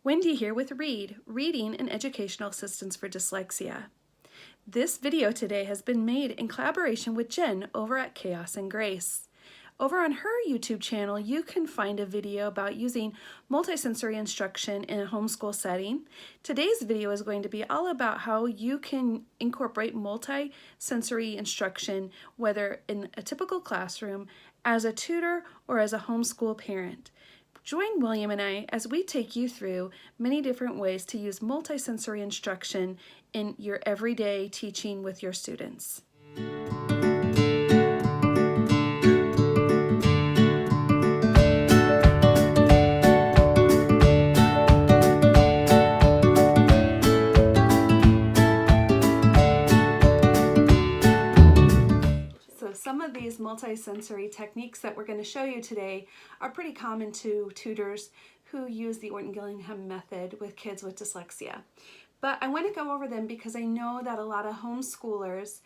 Wendy here with Read, Reading and Educational Assistance for Dyslexia. This video today has been made in collaboration with Jen over at Chaos and Grace. Over on her YouTube channel, you can find a video about using multisensory instruction in a homeschool setting. Today's video is going to be all about how you can incorporate multisensory instruction, whether in a typical classroom, as a tutor, or as a homeschool parent. Join William and I as we take you through many different ways to use multisensory instruction in your everyday teaching with your students. Some of these multisensory techniques that we're going to show you today are pretty common to tutors who use the Orton-Gillingham method with kids with dyslexia. But I want to go over them because I know that a lot of homeschoolers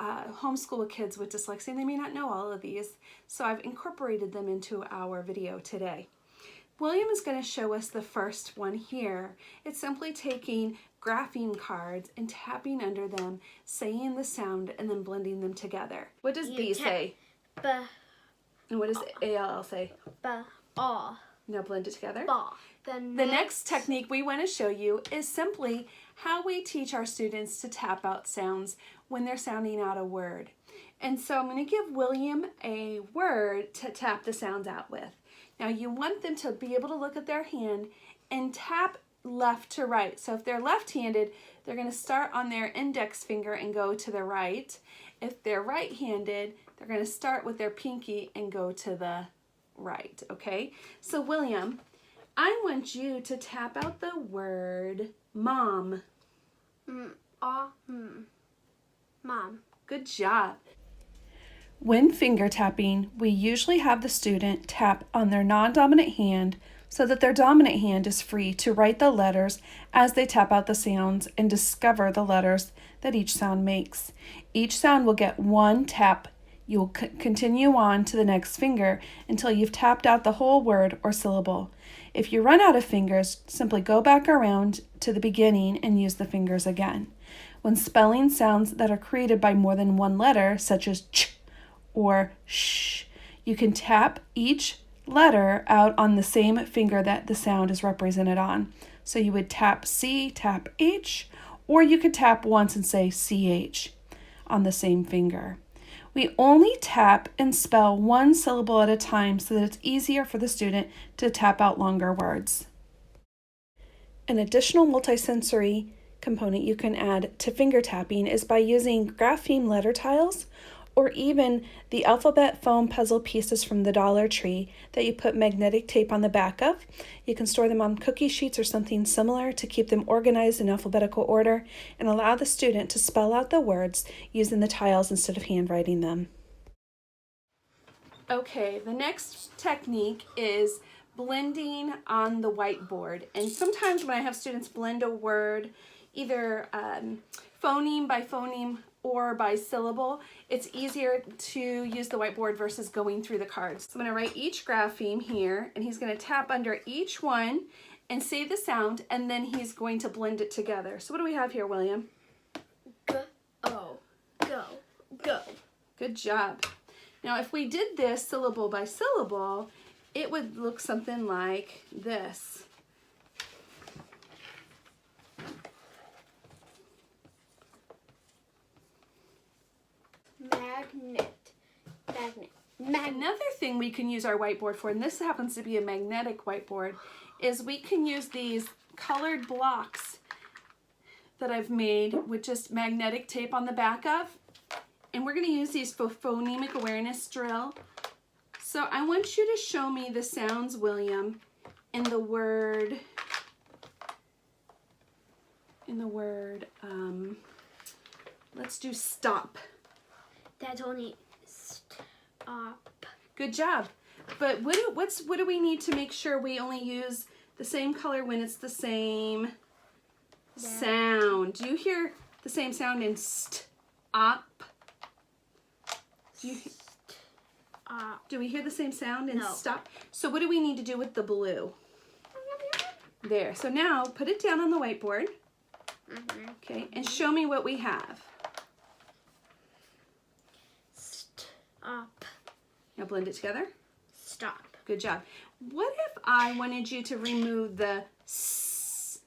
homeschool kids with dyslexia, and they may not know all of these, so I've incorporated them into our video today. William is going to show us the first one here. It's simply taking grapheme cards and tapping under them, saying the sound, and then blending them together. What does B say? B. And what does ALL say? B. All. Now blend it together. Ba. The next technique we want to show you is simply how we teach our students to tap out sounds when they're sounding out a word. And so I'm going to give William a word to tap the sounds out with. Now you want them to be able to look at their hand and tap left to right. So if they're left-handed, they're going to start on their index finger and go to the right. If they're right-handed, they're going to start with their pinky and go to the right, okay? So William, I want you to tap out the word mom. Mom. Good job. When finger tapping, we usually have the student tap on their non-dominant hand so that their dominant hand is free to write the letters as they tap out the sounds and discover the letters that each sound makes. Each sound will get one tap. You'll continue on to the next finger until you've tapped out the whole word or syllable. If you run out of fingers, simply go back around to the beginning and use the fingers again. When spelling sounds that are created by more than one letter, such as ch or sh, you can tap each letter out on the same finger that the sound is represented on. So you would tap C, tap H, or you could tap once and say CH on the same finger. We only tap and spell one syllable at a time so that it's easier for the student to tap out longer words. An additional multisensory component you can add to finger tapping is by using grapheme letter tiles or even the alphabet foam puzzle pieces from the Dollar Tree that you put magnetic tape on the back of. You can store them on cookie sheets or something similar to keep them organized in alphabetical order and allow the student to spell out the words using the tiles instead of handwriting them. Okay, the next technique is blending on the whiteboard. And sometimes when I have students blend a word, either phoneme by phoneme or by syllable, it's easier to use the whiteboard versus going through the cards. So I'm going to write each grapheme here, and he's going to tap under each one and say the sound, and then he's going to blend it together. So what do we have here, William? Go. Go. Good job. Now if we did this syllable by syllable, it would look something like this. Magnet. Another thing we can use our whiteboard for, and this happens to be a magnetic whiteboard, is we can use these colored blocks that I've made with just magnetic tape on the back of, and we're going to use these for phonemic awareness drill. So I want you to show me the sounds, William, in the word, let's do stop. That's only stop. Good job. But what do we need to make sure we only use the same color when it's the same sound? Do you hear the same sound in stop? Do we hear the same sound in stop? So what do we need to do with the blue? There. So now put it down on the whiteboard. Okay, and show me what we have. Stop. Now blend it together. Stop. Good job. What if I wanted you to remove the s?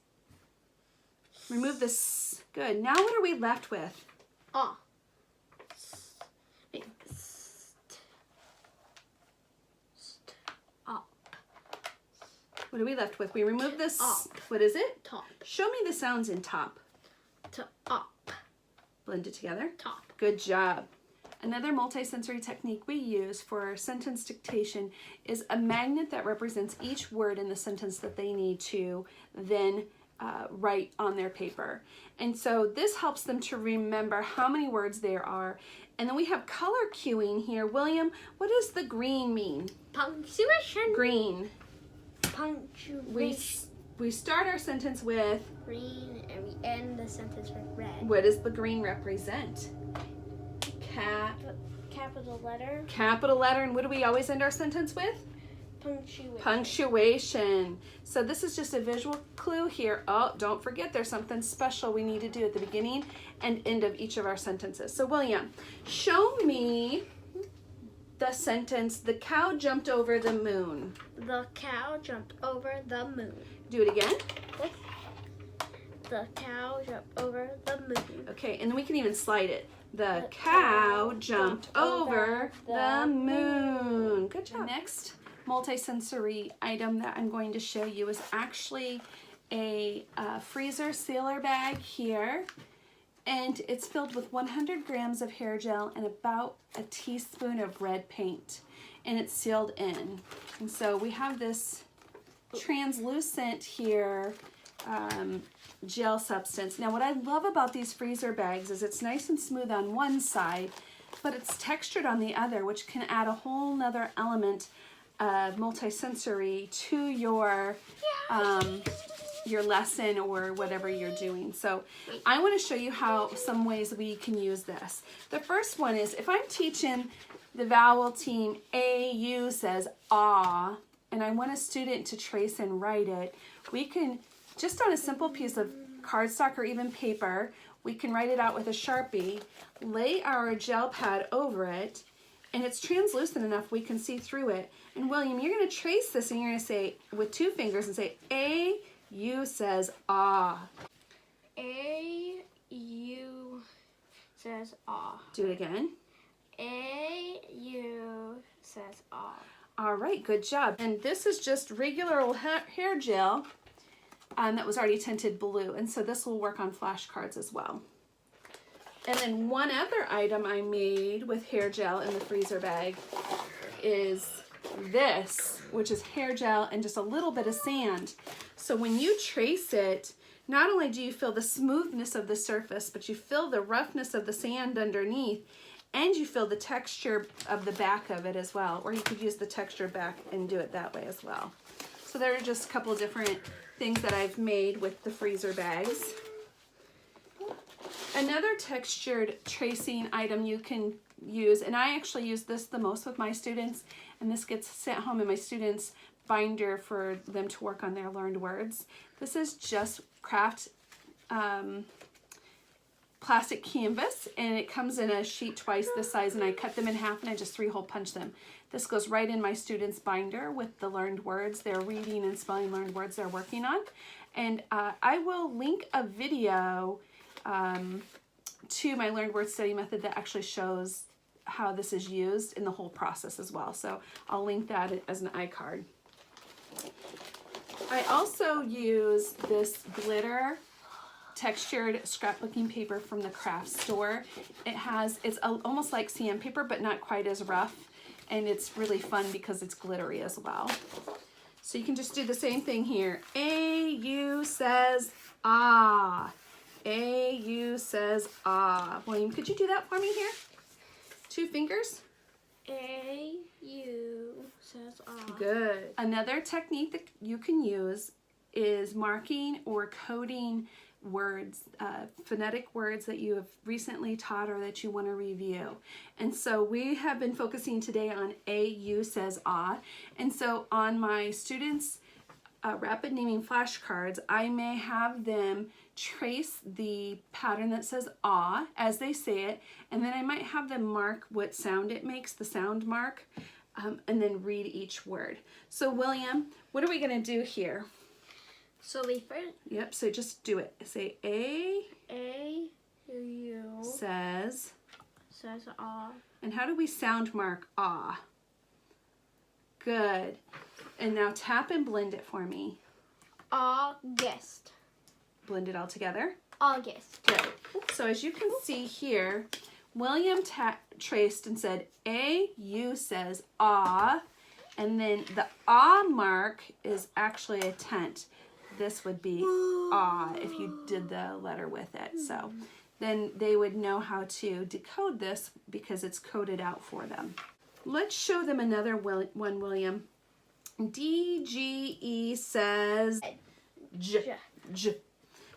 Remove the s. Good. Now what are we left with? Ah. Stop. What are we left with? We removed this. Up. What is it? Top. Show me the sounds in top. Up. Blend it together. Top. Good job. Another multisensory technique we use for sentence dictation is a magnet that represents each word in the sentence that they need to then write on their paper. And so this helps them to remember how many words there are. And then we have color cueing here. William, what does the green mean? Punctuation. Green. Punctuation. We start our sentence with Green, and we end the sentence with red. what does the green represent? Capital letter. Capital letter. And what do we always end our sentence with? Punctuation. Punctuation. So this is just a visual clue here. Oh, don't forget there's something special we need to do at the beginning and end of each of our sentences. So William, show me the sentence, the cow jumped over the moon. The cow jumped over the moon. Do it again. The cow jumped over the moon. Okay, and then we can even slide it. The cow jumped over the moon. Good job. The next multisensory item that I'm going to show you is actually a freezer sealer bag here. And it's filled with 100 grams of hair gel and about a teaspoon of red paint. And it's sealed in. And so we have this translucent here gel substance. Now what I love about these freezer bags is it's nice and smooth on one side, but it's textured on the other, which can add a whole nother element of multisensory to your lesson or whatever you're doing. So I want to show you some ways we can use this. The first one is if I'm teaching the vowel team AU says ah, and I want a student to trace and write it, we can just on a simple piece of cardstock or even paper, we can write it out with a Sharpie, lay our gel pad over it, and it's translucent enough we can see through it. And William, you're going to trace this and you're going to say with 2 fingers and say A, U says ah. A, U says ah. Do it again. A, U says ah. All right, good job. And this is just regular old hair gel that was already tinted blue. And so this will work on flashcards as well. And then one other item I made with hair gel in the freezer bag is this, which is hair gel and just a little bit of sand. So when you trace it, not only do you feel the smoothness of the surface, but you feel the roughness of the sand underneath, and you feel the texture of the back of it as well. Or you could use the texture back and do it that way as well. So there are just a couple different things that I've made with the freezer bags. Another textured tracing item you can use, and I actually use this the most with my students, and this gets sent home in my students' binder for them to work on their learned words. This is just craft plastic canvas, and it comes in a sheet twice this size, and I cut them in half and I just 3-hole punch them. This goes right in my students' binder with the learned words, their reading and spelling learned words they're working on. And I will link a video to my learned word study method that actually shows how this is used in the whole process as well. So I'll link that as an iCard. I also use this glitter textured scrapbooking paper from the craft store. It's almost like sandpaper, but not quite as rough. And it's really fun because it's glittery as well. So you can just do the same thing here. A-U says ah. A-U says ah. William, could you do that for me here? 2 fingers. A-U says ah. Good. Another technique that you can use is marking or coding words, phonetic words that you have recently taught or that you want to review. And so we have been focusing today on A-U says ah. And so on my students' rapid naming flashcards, I may have them trace the pattern that says ah as they say it, and then I might have them mark what sound it makes, the sound mark, and then read each word. So William, what are we going to do here? So we first. Yep, so just do it. Say A U says ah. And how do we sound mark ah? Good. And now tap and blend it for me. August. Blend it all together. August. Good. So as you can see here, William traced and said A, U says ah, and then the ah mark is actually a tent. This would be ah if you did the letter with it. So then they would know how to decode this because it's coded out for them. Let's show them another one, William. D-G-E says J. J.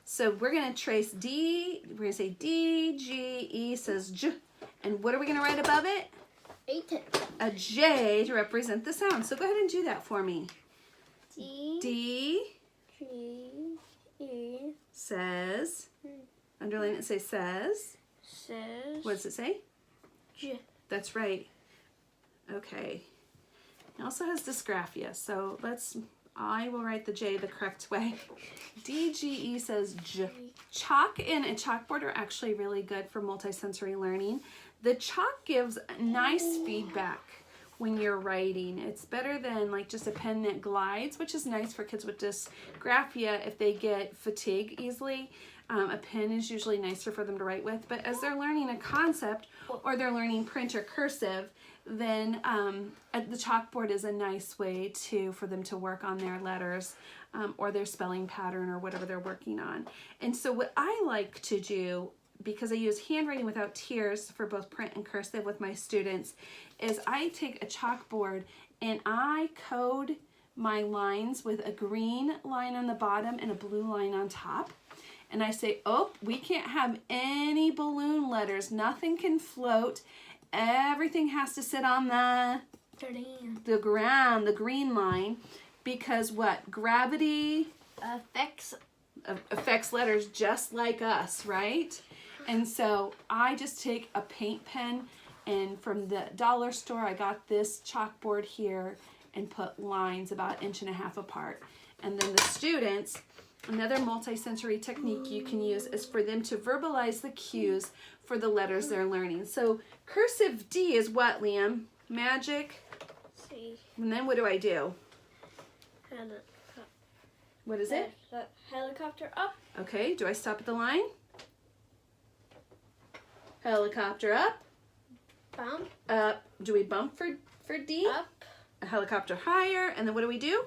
So we're going to trace D. We're going to say D-G-E says J. And what are we going to write above it? A J to represent the sound. So go ahead and do that for me. D. G-E says. Underline it, say says. Says. What does it say? J. That's right. Okay. It also has dysgraphia, so I will write the J the correct way. D-G-E says J. Chalk and a chalkboard are actually really good for multisensory learning. The chalk gives nice feedback when you're writing. It's better than like just a pen that glides, which is nice for kids with dysgraphia if they get fatigued easily. A pen is usually nicer for them to write with, but as they're learning a concept or they're learning print or cursive, then the chalkboard is a nice way for them to work on their letters or their spelling pattern or whatever they're working on. And so what I like to do, because I use handwriting without tears for both print and cursive with my students, is I take a chalkboard and I code my lines with a green line on the bottom and a blue line on top. And I say, oh, we can't have any balloon letters. Nothing can float. Everything has to sit on the ground, the green line, because what? Gravity affects letters just like us, right? And so I just take a paint pen, and from the dollar store, I got this chalkboard here and put lines about 1.5 inches apart. And then the students, another multisensory technique you can use is for them to verbalize the cues for the letters they're learning. So cursive D is what, Liam? Magic. C. And then what do I do? What is it? Helicopter up. Okay, do I stop at the line? Helicopter up. Bump. Up. Do we bump for D? Up. A helicopter higher. And then what do we do?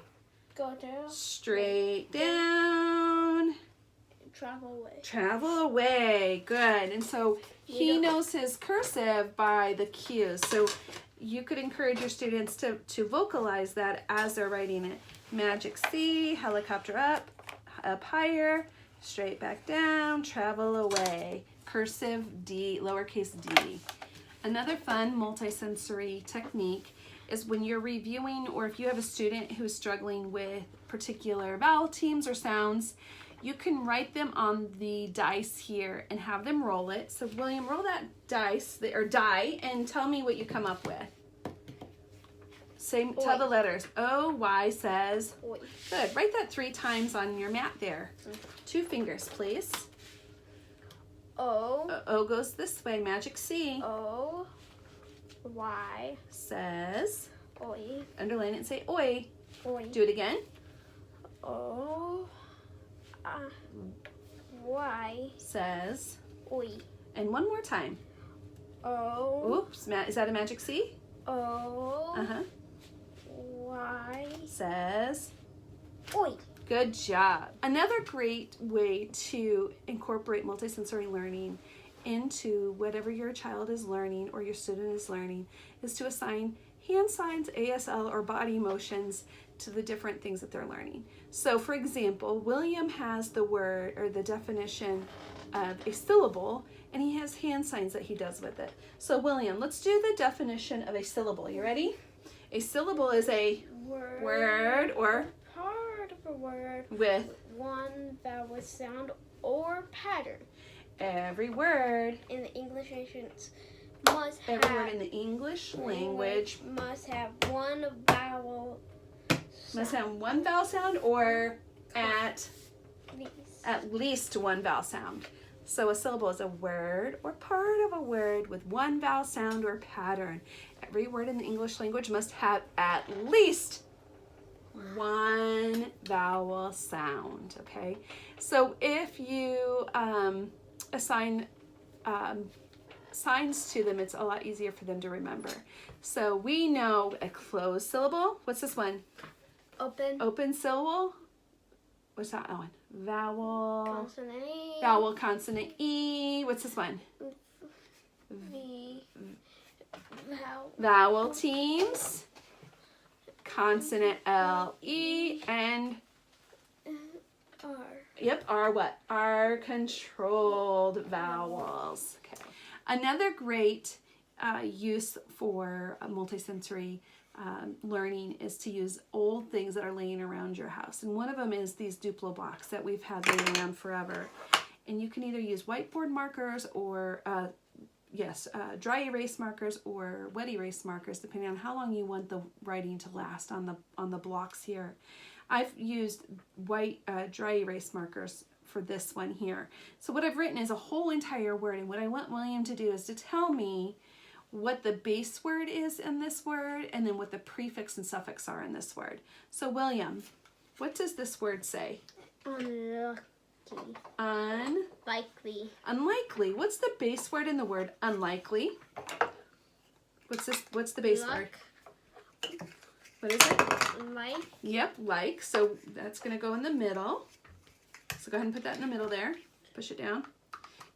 Go down. Straight down. Travel away. Travel away. Good. And so he knows his cursive by the cues. So you could encourage your students to vocalize that as they're writing it. Magic C, helicopter up higher, straight back down, travel away. Cursive D, lowercase d. Another fun multisensory technique is when you're reviewing, or if you have a student who's struggling with particular vowel teams or sounds, you can write them on the dice here and have them roll it. So William, roll that dice or die and tell me what you come up with. Tell the letters. O-Y says. Oi. Good. Write that 3 times on your mat there. 2 fingers, please. O. O goes this way. Magic C. O. Y. Says. Oi. Underline it and say oi. Oi. Do it again. O. Y. Says. Oi. And one more time. O. Oops. Is that a magic C? O. Uh-huh. Y. Says. Oi. Good job. Another great way to incorporate multisensory learning into whatever your child is learning or your student is learning is to assign hand signs, ASL, or body motions to the different things that they're learning. So for example, William has the word or the definition of a syllable, and he has hand signs that he does with it. So William, let's do the definition of a syllable. You ready? A syllable is a word or part of a word with one vowel sound or pattern. every word. In the English nations Every word in the English language must have one vowel must have one vowel sound or at at least one vowel sound. So a syllable is a word or part of a word with one vowel sound or pattern. Every word in the English language must have at least one vowel sound, okay? So if you assign signs to them, it's a lot easier for them to remember. So we know a closed syllable. What's this one? Open. Open syllable. What's that one? Vowel. Consonant E. Vowel, consonant E. What's this one? V. Vowel teams. Consonant L, E, and R. Yep, are what? Are controlled vowels. Okay. Another great use for multisensory learning is to use old things that are laying around your house. And one of them is these Duplo blocks that we've had laying around forever. And you can either use whiteboard markers or, dry erase markers or wet erase markers, depending on how long you want the writing to last on the blocks here. I've used white dry erase markers for this one here. So what I've written is a whole entire word, and what I want William to do is to tell me what the base word is in this word and then what the prefix and suffix are in this word. So William, what does this word say? Unlucky. Likely. Unlikely. What's the base word in the word unlikely? What's the base word? What is it? Like. Yep, like. So that's going to go in the middle. So go ahead and put that in the middle there. Push it down.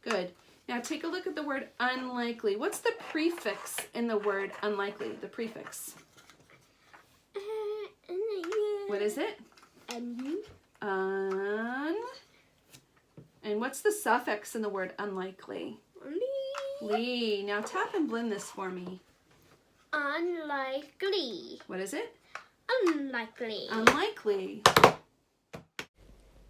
Good. Now take a look at the word unlikely. What's the prefix in the word unlikely? The prefix. What is it? Un. And what's the suffix in the word unlikely? Ly. Now tap and blend this for me. Unlikely. What is it? Unlikely. Unlikely.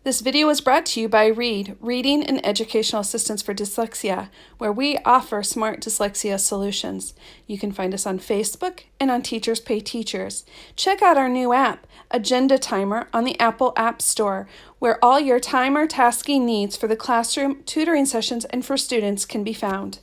This video was brought to you by READ, Reading and Educational Assistance for Dyslexia, where we offer smart dyslexia solutions. You can find us on Facebook and on Teachers Pay Teachers. Check out our new app, Agenda Timer, on the Apple App Store, where all your timer tasking needs for the classroom, tutoring sessions, and for students can be found.